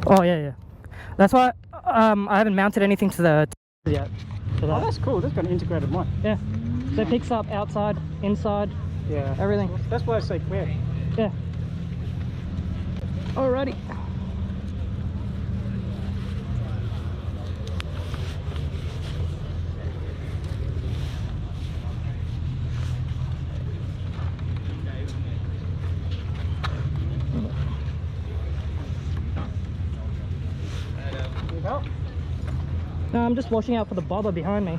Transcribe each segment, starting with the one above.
Oh yeah. That's why I haven't mounted anything to the yet. Oh, that's cool. That's got an integrated mic. Yeah. So it picks up outside, inside. Yeah. Everything. That's why I say clear. Yeah. Alrighty. No, I'm just watching out for the bobber behind me.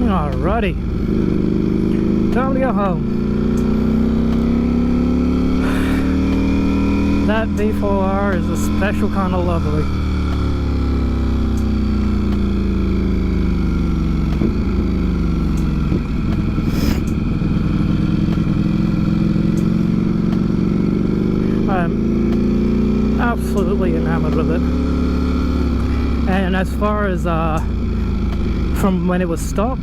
Alrighty, time to go home. That V4R is a special kind of lovely. I'm absolutely enamored with it. And as far as from when it was stock,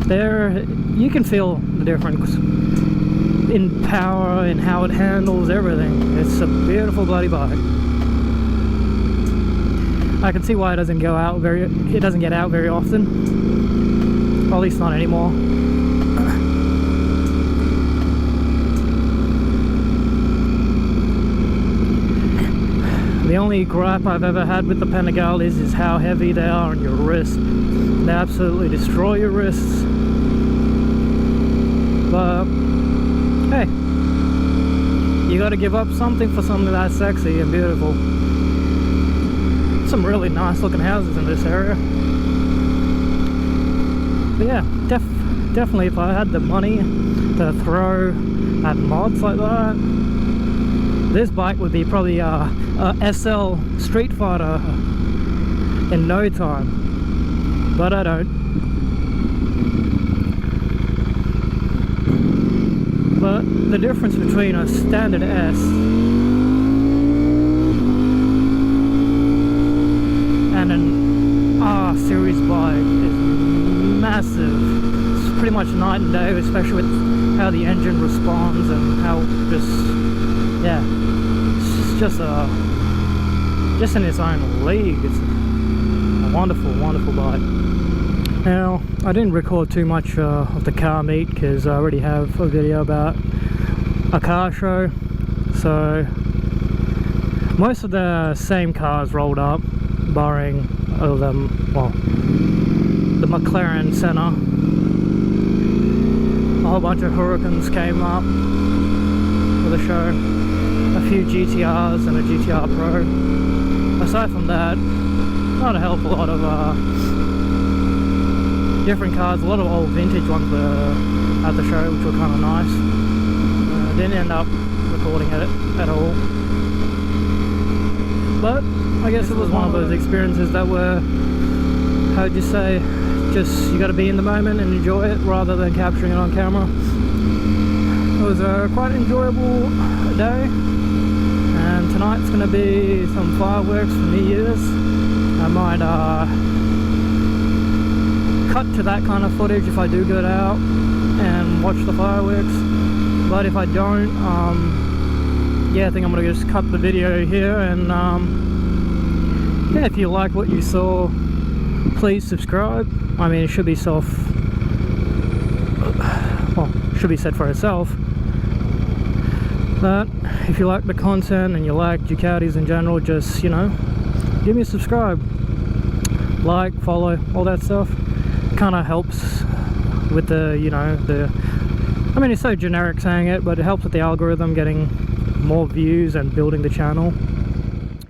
there you can feel the difference in power, in how it handles everything. It's a beautiful bloody bike. I can see why it doesn't get out very often, or at least not anymore. The only gripe I've ever had with the Panigale is how heavy they are on your wrist. They absolutely destroy your wrists. But hey, you gotta give up something for something that's sexy and beautiful. Some really nice looking houses in this area. But yeah, definitely if I had the money to throw at mods like that, this bike would be probably a SL Street Fighter in no time. But I don't. But the difference between a standard S and an R series bike is massive. It's pretty much night and day, especially with how the engine responds and how yeah, it's just in its own league. It's a wonderful, wonderful bike. Now, I didn't record too much of the car meet because I already have a video about a car show. So most of the same cars rolled up, barring them, well, the McLaren Senna. A whole bunch of Huracans came up for the show. A few GTRs and a GTR Pro. Aside from that, not a hell of a lot of different cars. A lot of old vintage ones were at the show, which were kind of nice. Didn't end up recording it at all. But I guess it was one of those experiences that were, how'd you say, just you got to be in the moment and enjoy it rather than capturing it on camera. It was a quite enjoyable day, and tonight's going to be some fireworks for New Year's. I might cut to that kind of footage if I do get out and watch the fireworks, but if I don't, yeah, I think I'm going to just cut the video here. And yeah, if you like what you saw, please subscribe. I mean, it should be should be said for itself. But if you like the content and you like Ducatis in general, just, you know, give me a subscribe, like, follow, all that stuff. Kind of helps with the, you know, I mean, it's so generic saying it, but it helps with the algorithm getting more views and building the channel.